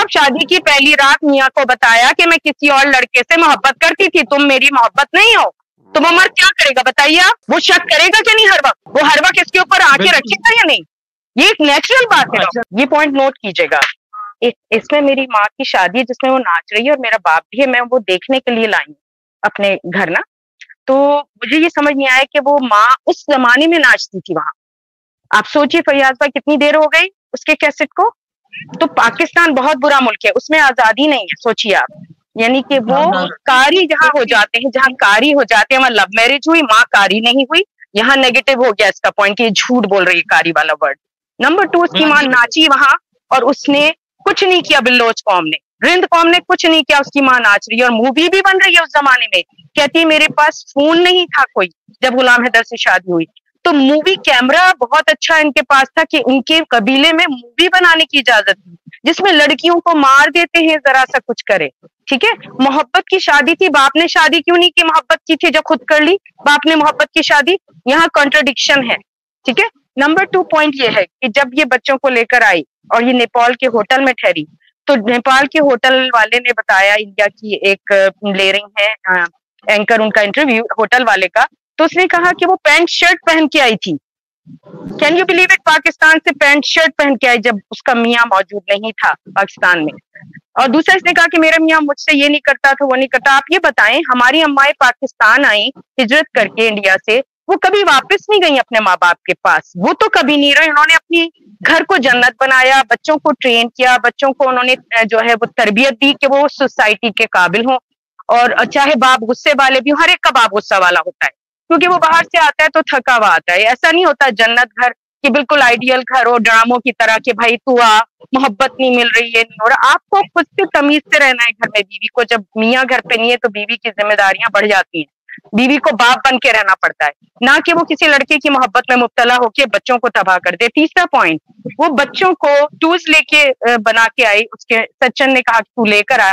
जब शादी की पहली रात मियाँ को बताया कि मैं किसी और लड़के से मोहब्बत करती थी, तुम मेरी मोहब्बत नहीं हो, तो वो मर्द क्या करेगा बताइए आप? वो शक करेगा कि नहीं हर वक्त? वो हर वक्त इसके ऊपर आके रखेगा या नहीं? ये एक नेचुरल बात है। ये पॉइंट नोट कीजिएगा। इसमें मेरी माँ की शादी है जिसमें वो नाच रही है और मेरा बाप भी है, मैं वो देखने के लिए लाई हूँ अपने घर ना। तो मुझे ये समझ नहीं आया कि वो माँ उस जमाने में नाचती थी वहां। आप सोचिए फैयाज भाई कितनी देर हो गई उसके कैसेट को। तो पाकिस्तान बहुत बुरा मुल्क है, उसमें आजादी नहीं है, सोचिए आप। यानी कि वो कारी जहाँ हो जाते हैं, जहाँ कारी हो जाते हैं, वहां लव मैरिज हुई, माँ कारी नहीं हुई। यहाँ नेगेटिव हो गया इसका पॉइंट कि झूठ बोल रही है कारी वाला वर्ड। नंबर 2, उसकी माँ नाची वहां और उसने कुछ नहीं किया। बिल्लोच कौम ने, रिंद कौम ने कुछ नहीं किया, उसकी माँ नाच रही है और मूवी भी बन रही है। उस जमाने में कहती है मेरे पास फोन नहीं था कोई, जब गुलाम हैदर से शादी हुई। तो मूवी कैमरा बहुत अच्छा इनके पास था कि उनके कबीले में मूवी बनाने की इजाजत थी जिसमें लड़कियों को मार देते हैं जरा सा कुछ करे। ठीक है, मोहब्बत की शादी थी। बाप ने शादी क्यों नहीं की? मोहब्बत की थी जो खुद कर ली। बाप ने मोहब्बत की शादी, यहाँ कॉन्ट्रडिक्शन है। ठीक है। नंबर 2 पॉइंट ये है कि जब ये बच्चों को लेकर आई और ये नेपाल के होटल में ठहरी, तो नेपाल के होटल वाले ने बताया, इंडिया की एक ले रही है एंकर उनका इंटरव्यू होटल वाले का, तो उसने कहा कि वो पैंट शर्ट पहन के आई थी। Can you believe it? Pakistan से पैंट शर्ट पहन के आई जब उसका मियाँ मौजूद नहीं था पाकिस्तान में। और दूसरा इसने कहा कि मेरा मियाँ मुझसे ये नहीं करता था, वो नहीं करता। आप ये बताएं, हमारी अम्माएं पाकिस्तान आई हिजरत करके इंडिया से, वो कभी वापस नहीं गई अपने माँ बाप के पास। वो तो कभी नहीं रहे। उन्होंने अपनी घर को जन्नत बनाया, बच्चों को ट्रेन किया, बच्चों को उन्होंने जो है वो तरबियत दी कि वो सोसाइटी के काबिल हों। और चाहे बाप गुस्से वाले भी, हर एक का बाप गुस्सा वाला होता है क्योंकि वो बाहर से आता है तो थका हुआ आता है। ऐसा नहीं होता जन्नत घर कि बिल्कुल आइडियल घर हो ड्रामों की तरह कि भाई तू आ, मोहब्बत नहीं मिल रही है, नहीं हो रहा। आपको खुद से तमीज से रहना है घर में। बीवी को जब मियाँ घर पे नहीं है तो बीवी की जिम्मेदारियां बढ़ जाती हैं। बीवी को बाप बन के रहना पड़ता है, ना कि वो किसी लड़के की मोहब्बत में मुब्तला होके बच्चों को तबाह कर दे। तीसरा पॉइंट, वो बच्चों को टूल्स लेके बना के आई। उसके सच्चन ने कहा कि तू लेकर आ,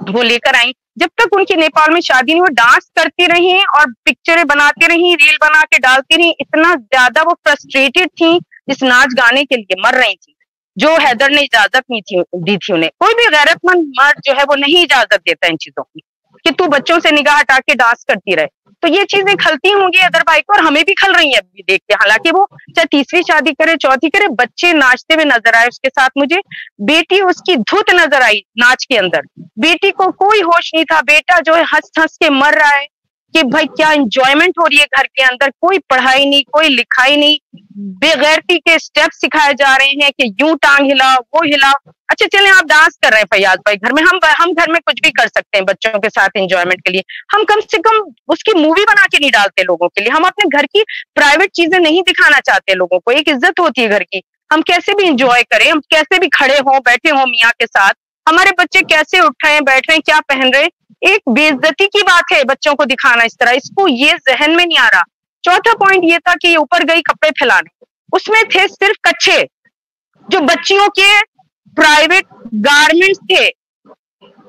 वो लेकर आई। जब तक उनकी नेपाल में शादी नहीं, वो डांस करती रही और पिक्चरें बनाती रही, रील बना के डालती रही। इतना ज्यादा वो फ्रस्ट्रेटेड थी इस नाच गाने के लिए, मर रही थी। जो हैदर ने इजाजत नहीं थी दी थी उन्हें। कोई भी गैरतमंद मर्द जो है वो नहीं इजाजत देता इन चीजों की कि तू बच्चों से निगाह हटा के डांस करती रहे। तो ये चीजें खलती होंगी अदर भाई को और हमें भी खल रही है अभी देख के। हालांकि वो चाहे तीसरी शादी करे चौथी करे, बच्चे नाचते हुए नजर आए उसके साथ। मुझे बेटी उसकी धुत नजर आई नाच के अंदर। बेटी को कोई होश नहीं था। बेटा जो है हंस हंस के मर रहा है कि भाई क्या एंजॉयमेंट हो रही है घर के अंदर। कोई पढ़ाई नहीं, कोई लिखाई नहीं, बेगैरती के स्टेप सिखाए जा रहे हैं कि यूं टांग हिलाओ, वो हिलाओ। अच्छा चलें आप डांस कर रहे हैं फैयाज भाई घर में, हम घर में कुछ भी कर सकते हैं बच्चों के साथ एंजॉयमेंट के लिए। हम कम से कम उसकी मूवी बना के नहीं डालते लोगों के लिए। हम अपने घर की प्राइवेट चीजें नहीं दिखाना चाहते लोगों को। एक इज्जत होती है घर की, हम कैसे भी इंजॉय करें, हम कैसे भी खड़े हों बैठे हों मियाँ के साथ। हमारे बच्चे कैसे उठ रहे हैं, बैठ रहे हैं, क्या पहन रहे हैं, एक बेइज्जती की बात है बच्चों को दिखाना इस तरह। इसको ये जहन में नहीं आ रहा। चौथा पॉइंट ये था कि ये ऊपर गई कपड़े फैलाने, उसमें थे सिर्फ कच्छे जो बच्चियों के प्राइवेट गारमेंट्स थे।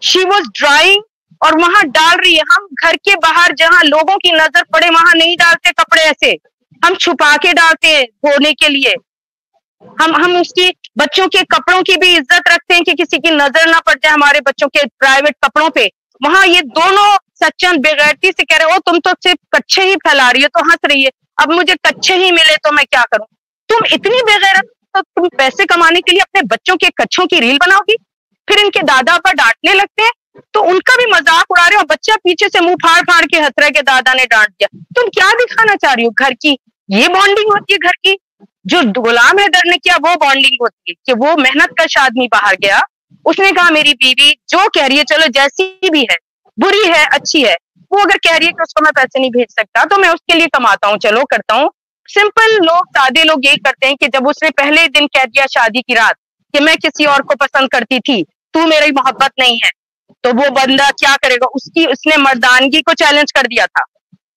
शी वॉज ड्राइंग और वहां डाल रही है। हम घर के बाहर जहां लोगों की नजर पड़े वहां नहीं डालते कपड़े ऐसे, हम छुपा के डालते हैं धोने के लिए। हम उसकी बच्चों के कपड़ों की भी इज्जत रखते हैं कि किसी की नजर ना पड़ जाए हमारे बच्चों के प्राइवेट कपड़ों पे। वहां ये दोनों सच्चन बेगैरती से कह रहे हो तुम तो सिर्फ कच्छे ही फैला रही हो, तो हंस रही है। अब मुझे कच्छे ही मिले तो मैं क्या करूं? तुम इतनी बेगैरत तो तुम पैसे कमाने के लिए अपने बच्चों के कच्छों की रील बनाओगी, फिर इनके दादा पर डांटने लगते हैं तो उनका भी मजाक उड़ा रहे हो। बच्चा पीछे से मुंह फाड़ फाड़ के हंस रहा है कि दादा ने डांट दिया। तुम क्या दिखाना चाह रही हो? घर की ये बॉन्डिंग होती है घर की? जो गुलाम हैदर ने किया वो बॉन्डिंग होती है कि वो मेहनत कश आदमी बाहर गया, उसने कहा मेरी बीवी जो कह रही है चलो जैसी भी है, बुरी है अच्छी है, वो अगर कह रही है कि उसको मैं पैसे नहीं भेज सकता तो मैं उसके लिए कमाता हूँ, चलो करता हूँ। सिंपल लोग सादे लोग यही करते हैं कि जब उसने पहले दिन कह दिया शादी की रात कि मैं किसी और को पसंद करती थी, तू मेरी मोहब्बत नहीं है, तो वो बंदा क्या करेगा? उसने मर्दानगी को चैलेंज कर दिया था।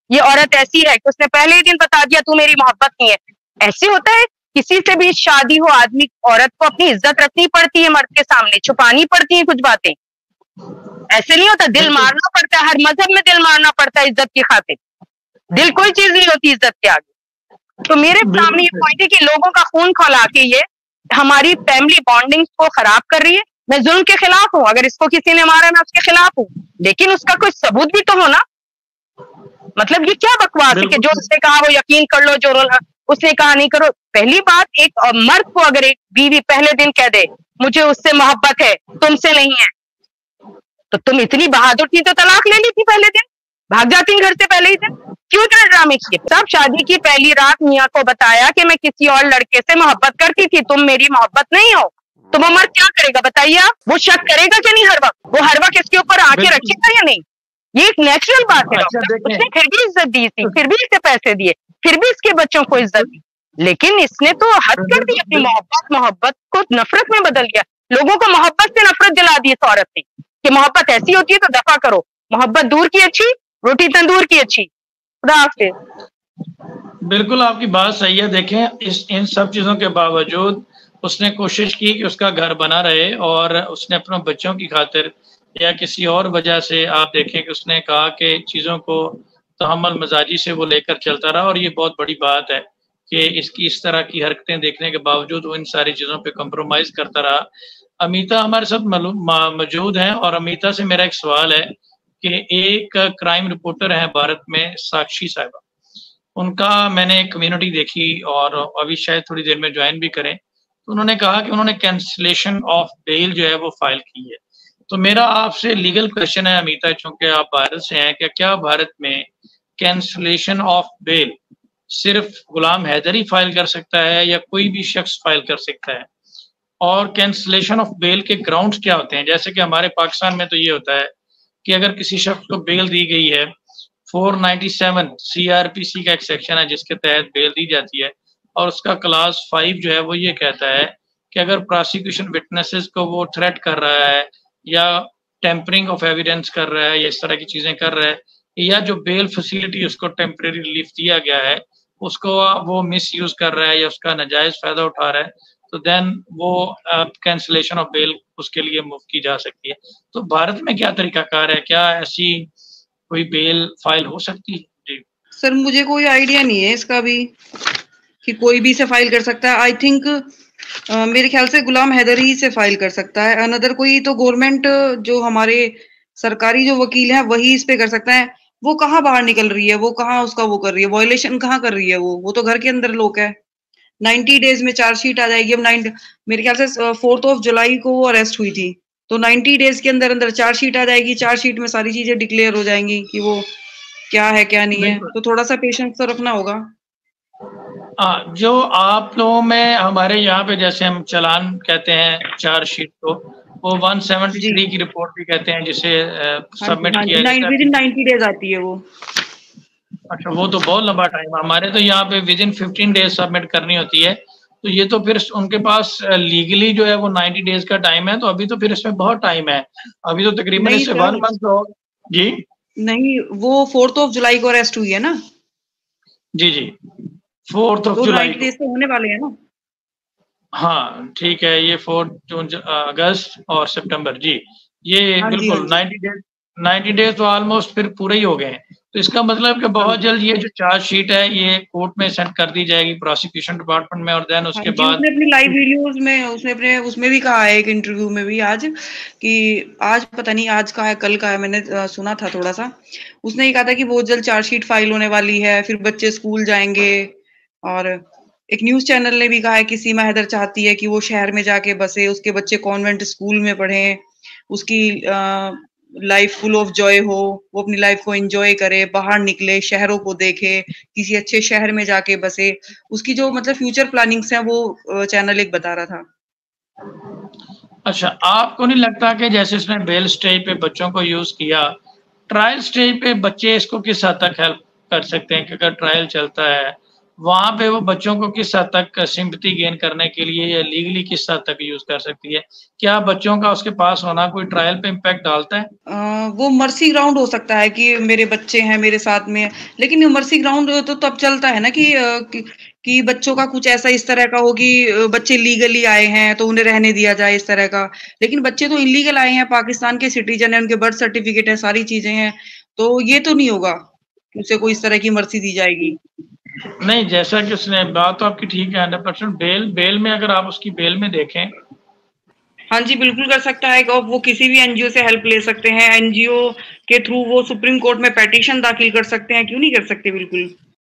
ये औरत ऐसी है कि उसने पहले ही दिन बता दिया तू मेरी मोहब्बत नहीं है। ऐसे होता है किसी से भी शादी हो आदमी, औरत को अपनी इज्जत रखनी पड़ती है, मर्द के सामने छुपानी पड़ती है कुछ बातें। ऐसे नहीं होता, दिल मारना पड़ता है। हर मजहब में दिल मारना पड़ता है इज्जत की खातिर। दिल कोई चीज नहीं होती इज्जत के आगे। तो मेरे सामने ये पॉइंट है कि लोगों का खून खौला के ये हमारी फैमिली बॉन्डिंग को खराब कर रही है। मैं जुल्म के खिलाफ हूँ, अगर इसको किसी ने मारा मैं उसके खिलाफ हूँ, लेकिन उसका कोई सबूत भी तो हो ना। मतलब ये क्या बकवास है कि जो उसने कहा वो यकीन कर लो, जो उसने कहा नहीं करो। पहली बात, एक मर्द को अगर एक बीवी पहले दिन कह दे मुझे उससे मोहब्बत है तुमसे नहीं है, तो तुम इतनी बहादुर थी तो तलाक ले ली थी पहले दिन, भाग जाती घर से पहले ही दिन, क्यों इतने ड्रामे किए? सब शादी की पहली रात मियाँ को बताया कि मैं किसी और लड़के से मोहब्बत करती थी, तुम मेरी मोहब्बत नहीं हो। तो वो मर्द क्या करेगा बताइए आप? वो शक करेगा कि नहीं हर वक्त? वो हर वक्त इसके ऊपर आके रखेगा या नहीं? ये एक नेचुरल बात है। उसने फिर भी इज्जत दी थी, फिर भी इसे पैसे दिए, फिर भी इसके बच्चों को इज्जत दी, लेकिन इसने तो हद कर दी, अपनी मोहब्बत को नफरत में बदल दिया। लोगों को मोहब्बत से नफरत दिला दी इस औरत ने कि मोहब्बत ऐसी होती है तो दफा करो, मोहब्बत दूर की अच्छी, रोटी तंदूर की अच्छी। खुदा हाफिज। बिल्कुल आपकी बात सही है। देखें, इन सब चीजों के बावजूद उसने कोशिश की कि उसका घर बना रहे, और उसने अपने बच्चों की खातिर या किसी और वजह से आप देखें कि उसने कहा कि चीज़ों को तहम्मुल मजाजी से वो लेकर चलता रहा, और ये बहुत बड़ी बात है कि इसकी इस तरह की हरकतें देखने के बावजूद वो इन सारी चीज़ों पे कॉम्प्रोमाइज़ करता रहा। अमीता हमारे साथ मौजूद हैं, और अमीता से मेरा एक सवाल है कि एक क्राइम रिपोर्टर है भारत में, साक्षी साहिबा, उनका मैंने एक कम्युनिटी देखी और अभी शायद थोड़ी देर में ज्वाइन भी करें, तो उन्होंने कहा कि उन्होंने कैंसिलेशन ऑफ बेल जो है वो फाइल की है। तो मेरा आपसे लीगल क्वेश्चन है अमीता, चूंकि आप भारत से हैं, क्या भारत में कैंसिलेशन ऑफ बेल सिर्फ गुलाम हैदर ही फाइल कर सकता है या कोई भी शख्स फाइल कर सकता है? और कैंसिलेशन ऑफ बेल के ग्राउंड्स क्या होते हैं? जैसे कि हमारे पाकिस्तान में तो ये होता है कि अगर किसी शख्स को बेल दी गई है, 497 CRPC का एक सेक्शन है जिसके तहत बेल दी जाती है, और उसका क्लास 5 जो है वो ये कहता है कि अगर प्रोसिक्यूशन विटनेसेस को वो थ्रेट कर रहा है या टेम्परिंग ऑफ एविडेंस कर रहा है या इस तरह की चीजें कर रहा है, या जो बेल फैसिलिटी उसको टेम्परेरी रिलीफ दिया गया है उसको वो मिस यूज कर रहा है या उसका नाजायज फायदा उठा रहा है, तो देन वो कैंसिलेशन ऑफ बेल उसके लिए मूव की जा सकती है। तो भारत में क्या तरीकाकार है? क्या ऐसी कोई बेल फाइल हो सकती है? जी सर, मुझे कोई आइडिया नहीं है इसका भी कि कोई भी से फाइल कर सकता है। आई थिंक मेरे ख्याल से गुलाम हैदर ही से फाइल कर सकता है, अनदर कोई तो गवर्नमेंट जो हमारे सरकारी जो वकील हैं वही इस पे कर सकता है। वो कहाँ बाहर निकल रही है, वो कहाँ उसका वो कर रही है, वायलेशन कहाँ कर रही है? वो तो घर के अंदर लोग है। 90 डेज में चार्जशीट आ जाएगी। अब मेरे ख्याल से 4 जुलाई को वो अरेस्ट हुई थी, तो 90 डेज के अंदर अंदर चार्जशीट आ जाएगी। चार्जशीट में सारी चीजें डिक्लेयर हो जाएंगी कि वो क्या है क्या नहीं है, तो थोड़ा सा पेशेंस तो रखना होगा। जो आप लोगों में हमारे यहाँ पे जैसे हम चालान कहते हैं चार्जशीट को, वो 173 की रिपोर्ट भी कहते हैं जिसे सबमिट किया जाता है। विदिन 90 डेज आती है वो। अच्छा, वो तो बहुत लंबा टाइम है। हमारे तो यहाँ पे विदिन 15 डेज सबमिट करनी होती है, तो ये तो फिर उनके पास लीगली जो है वो 90 डेज का टाइम है, तो अभी तो फिर इसमें बहुत टाइम है। अभी तो तकरीबन इससे 1 मंथ हो। जी नहीं, वो 4 जुलाई को अरेस्ट हुई है ना? जी 4 जुलाई डेज तो होने वाले हैं ना? हाँ ठीक है, ये 4 अगस्त और सितंबर, जी ये बिल्कुल 90 डेज तो ऑलमोस्ट फिर पूरे ही हो गए हैं। तो इसका मतलब कि बहुत जल्द ये जो चार्जशीट है ये कोर्ट में सेंड कर दी जाएगी प्रोसिक्यूशन डिपार्टमेंट में, और देन उसके बाद उसने अपनी लाइव वीडियोस में उसमें भी कहा है, एक इंटरव्यू में भी आज, कि आज पता नहीं आज का है कल का है, मैंने सुना था थोड़ा सा। उसने ये कहा था कि बहुत जल्द चार्जशीट फाइल होने वाली है, फिर बच्चे स्कूल जाएंगे। और एक न्यूज चैनल ने भी कहा है कि सीमा हैदर चाहती है कि वो शहर में जाके बसे, उसके बच्चे कॉन्वेंट स्कूल में पढ़े, उसकी लाइफ फुल ऑफ जॉय हो, वो अपनी लाइफ को एंजॉय करे, बाहर निकले, शहरों को देखे, किसी अच्छे शहर में जाके बसे। उसकी जो मतलब फ्यूचर प्लानिंग्स हैं वो चैनल एक बता रहा था। अच्छा, आपको नहीं लगता कि जैसे इसने बेल स्टेज पे बच्चों को यूज किया, ट्रायल स्टेज पे बच्चे इसको किस हद तक हेल्प कर सकते हैं? कि अगर ट्रायल चलता है वहां पे वो बच्चों को किस हद तक सिंपैथी गेन करने के लिए या लीगली किस हद तक यूज कर सकती है? क्या बच्चों का उसके पास होना कोई ट्रायल पे इम्पैक्ट डालता है? वो मर्सी ग्राउंड हो सकता है कि मेरे बच्चे हैं मेरे साथ में, लेकिन मर्सी ग्राउंड तो तब चलता है ना कि बच्चों का कुछ ऐसा इस तरह का हो कि बच्चे लीगली आए हैं तो उन्हें रहने दिया जाए इस तरह का। लेकिन बच्चे तो इलीगल आए हैं, पाकिस्तान के सिटीजन है, उनके बर्थ सर्टिफिकेट है, सारी चीजें हैं, तो ये तो नहीं होगा उसे कोई इस तरह की मर्सी दी जाएगी। नहीं, जैसा कि उसने बात तो आपकी ठीक है 100%। बेल में अगर आप उसकी बेल में देखें हाँ जी, बिल्कुल कर सकता है। और वो किसी भी एनजीओ से हेल्प ले सकते हैं, एनजीओ के थ्रू वो सुप्रीम कोर्ट में पेटिशन दाखिल कर सकते हैं, क्यों नहीं कर सकते, बिल्कुल।